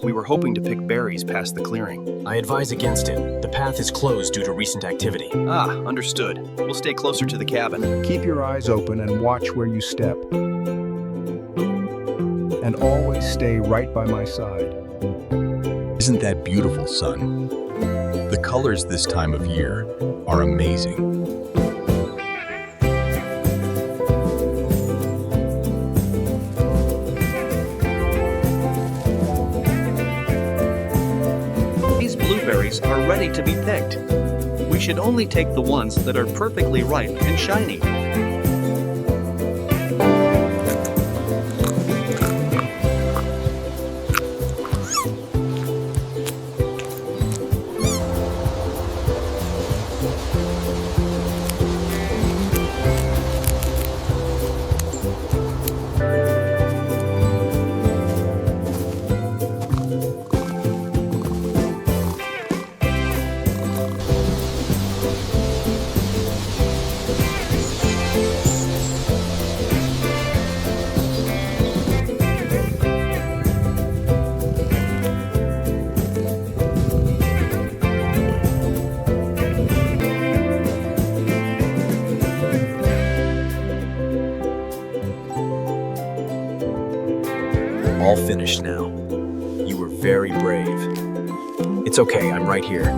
We were hoping to pick berries past the clearing. I advise against it. The path is closed due to recent activity. Ah, understood. We'll stay closer to the cabin. Keep your eyes open and watch where you step. And always stay right by my side. Isn't that beautiful, son? The colors this time of year are amazing. These blueberries are ready to be picked. We should only take the ones that are perfectly ripe and shiny. All finished now. You were very brave. It's okay, I'm right here.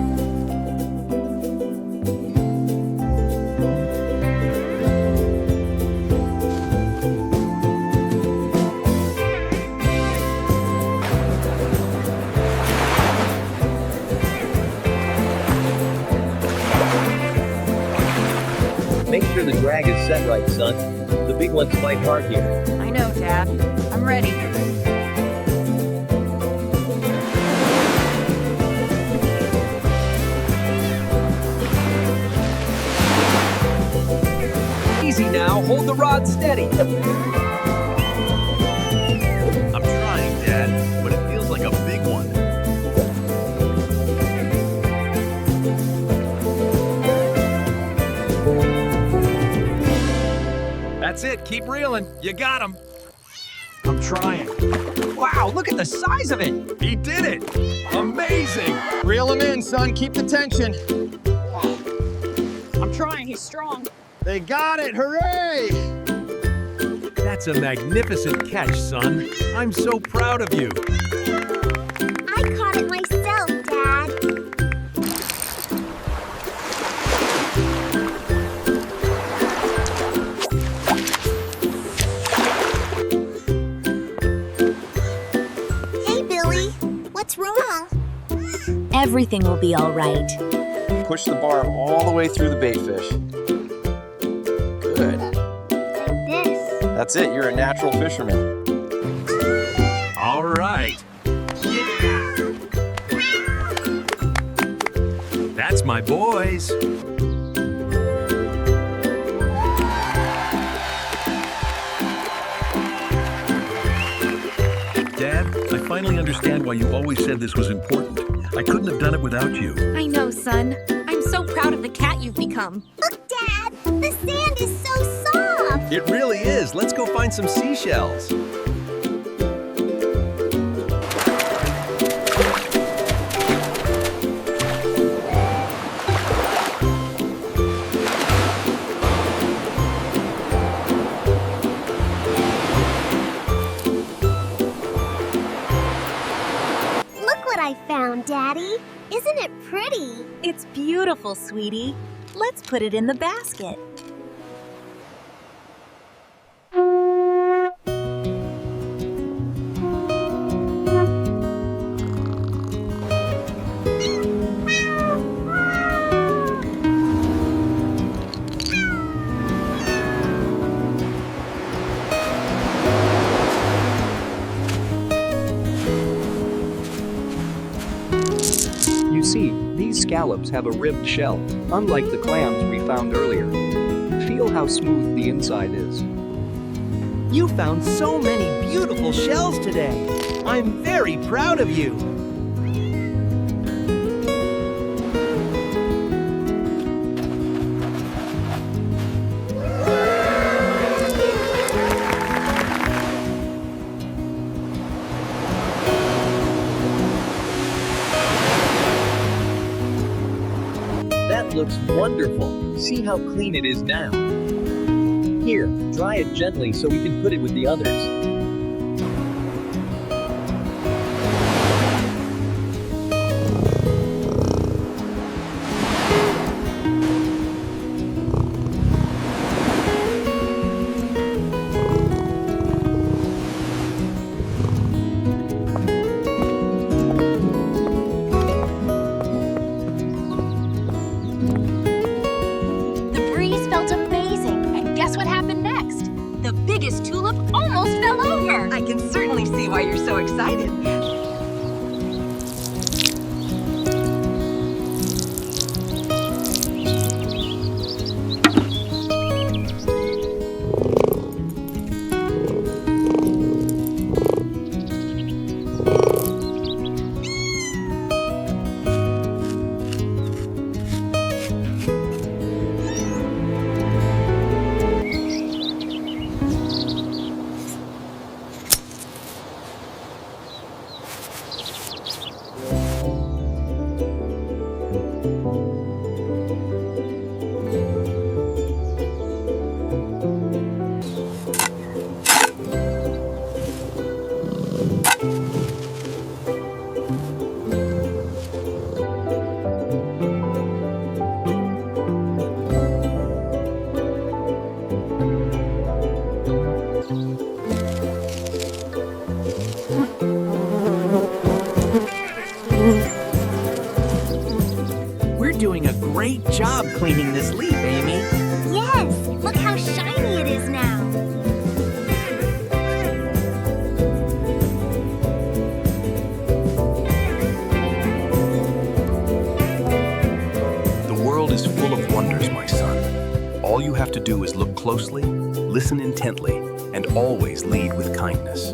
Make sure the drag is set right, son. The big ones fight hard here. I know, Dad. I'm ready. Easy now, hold the rod steady. I'm trying, Dad, but it feels like a big one. That's it, keep reeling. You got him. I'm trying. Wow, look at the size of it. He did it. Amazing. Reel him in, son. Keep the tension. I'm trying. He's strong. They got it. Hooray! That's a magnificent catch, son. I'm so proud of you. I caught it myself, Dad. Hey, Billy. What's wrong? Everything will be all right. Push the barb all the way through the bait fish. Good. This. That's it, you're a natural fisherman. All right. That's my boys. Dad, I finally understand why you always said this was important. I couldn't have done it without you. I know, son. I'm so proud of the cat you've become. Look, Dad. The sand is so soft. It really is. Let's go find some seashells. Look what I found, Daddy. Isn't it pretty? It's beautiful, sweetie. Let's put it in the basket. You see, these scallops have a ribbed shell, unlike the clams we found earlier. Feel how smooth the inside is. You found so many beautiful shells today. I'm very proud of you. looks wonderful. See how clean it is now. Here, dry it gently so we can put it with the others. I can certainly see why you're so excited. Doing a great job cleaning this leaf, Amy. Yes, look how shiny it is now. The world is full of wonders, my son. All you have to do is look closely, listen intently, and always lead with kindness.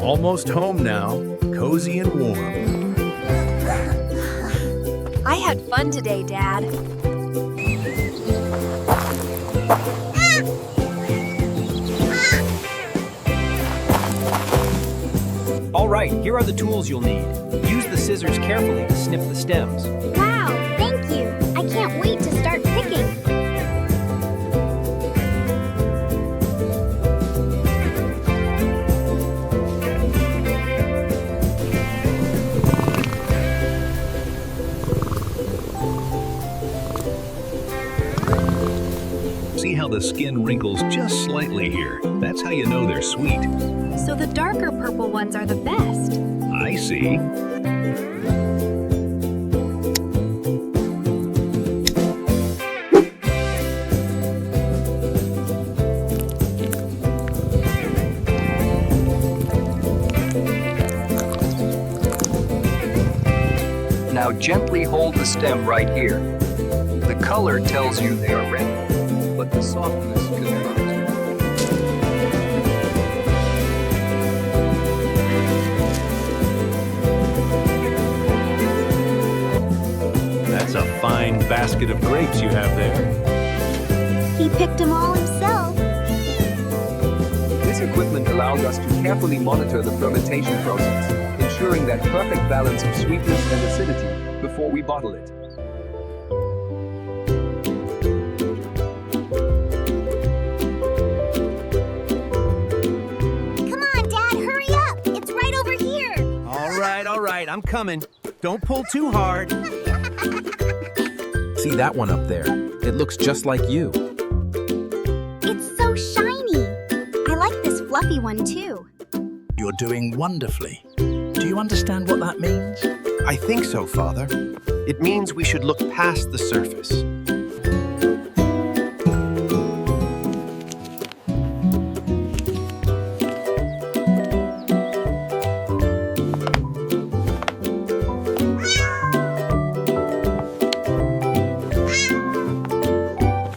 Almost home now, cozy and warm. I had fun today, Dad. All right, here are the tools you'll need. Use the scissors carefully to snip the stems. Wow, thank you. I can't wait to start picking. See how the skin wrinkles just slightly here? That's how you know they're sweet. So the darker purple ones are the best. I see. Now gently hold the stem right here. The color tells you they are ready, but the softness confirms. That's a fine basket of grapes you have there. He picked them all himself. This equipment allows us to carefully monitor the fermentation process, ensuring that perfect balance of sweetness and acidity before we bottle it. Come on, Dad, hurry up. It's right over here. All right, I'm coming. Don't pull too hard. See that one up there? It looks just like you. It's so shiny. I like this fluffy one too. You're doing wonderfully. Do you understand what that means? I think so, Father. It means we should look past the surface.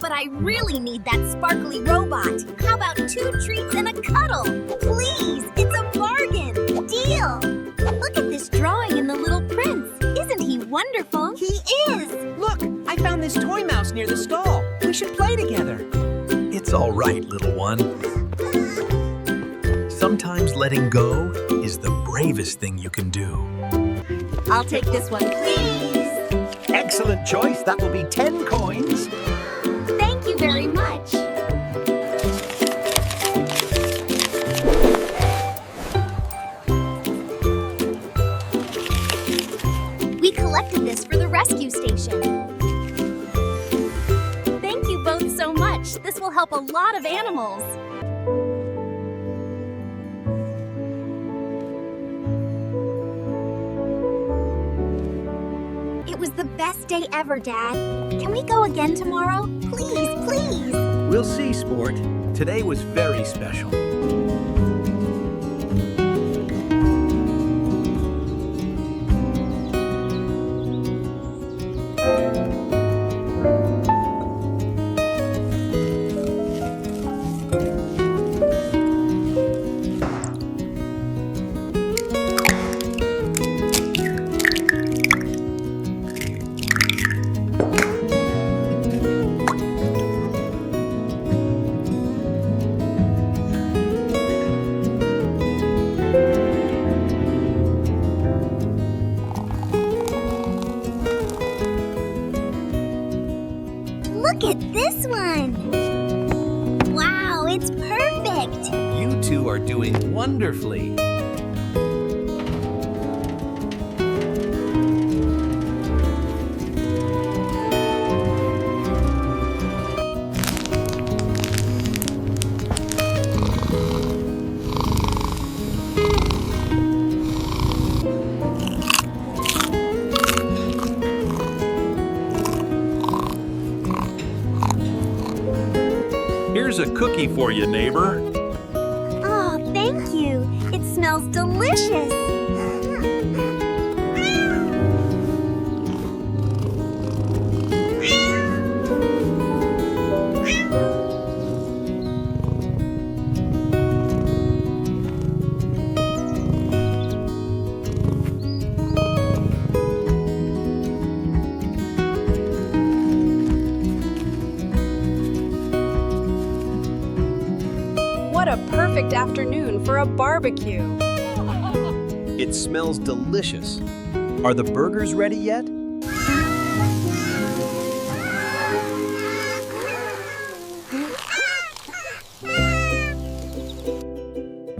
But I really need that sparkly robot. How about 2 treats and a cuddle? Please, it's a bargain. Deal. Look at this drawing in the Little Prince. Isn't he wonderful? He is. Look, I found this toy mouse near the stall. We should play together. It's all right, little one. Sometimes letting go is the bravest thing you can do. I'll take this one, please. excellent choice. That will be 10 coins. Thank you very much. We collected this for the rescue station. Thank you both so much. This will help a lot of animals. It was the best day ever, Dad. Can we go again tomorrow? Please, please. We'll see, Sport. Today was very special. Look at this one. Wow, it's perfect. You two are doing wonderfully. Here's a cookie for you, neighbor. Oh, thank you. It smells delicious. What a perfect afternoon for a barbecue. It smells delicious. Are the burgers ready yet?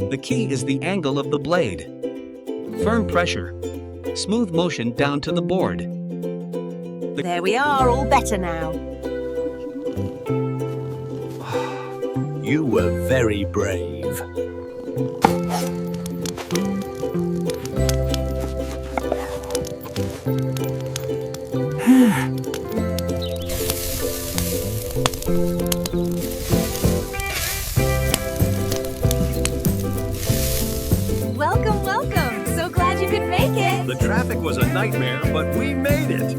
The key is the angle of the blade. Firm pressure. Smooth motion down to the board. There we are, all better now. You were very brave. Welcome, welcome. So glad you could make it. The traffic was a nightmare, but we made it.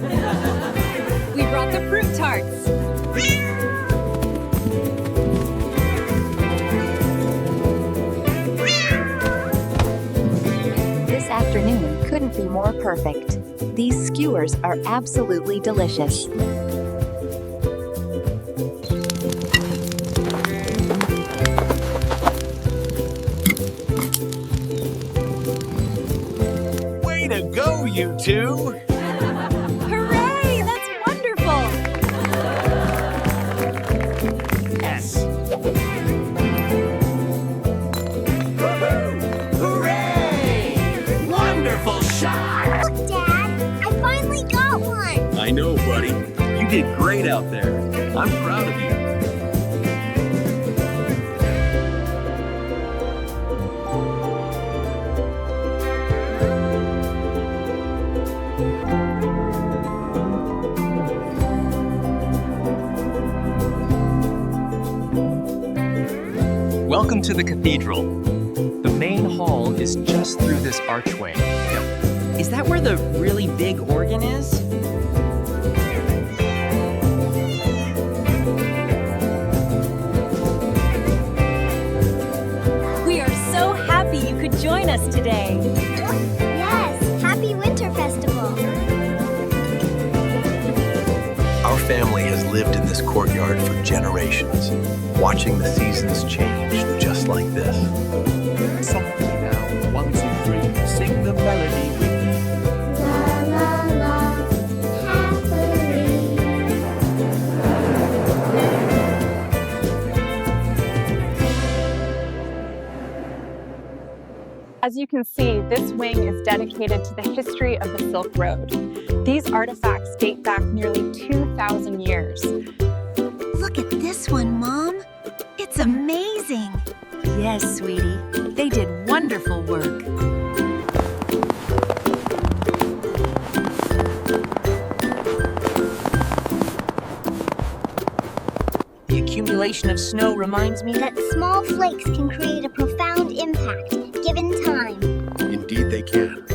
We brought the fruit tarts. This afternoon couldn't be more perfect. These skewers are absolutely delicious. Way to go, you two! Hooray! That's wonderful! Yes. Hooray! Wonderful shot! Look, Dad, I finally got one. I know, buddy. You did great out there. I'm proud of you. Welcome to the cathedral. The main hall is just through this archway. Is that where the really big organ is? We are so happy you could join us today. Yes, happy Winter Festival. Our family has lived in this courtyard for generations, watching the seasons change just like this. Softly now, 1, 2, 3, sing the melody with me. La la la, happily As you can see, this wing is dedicated to the history of the Silk Road. These artifacts date back nearly 2,000 years. Look at this one, Mom. It's amazing. Yes, sweetie. They did wonderful work. The accumulation of snow reminds me that small flakes can create a profound impact, given time. Indeed they can.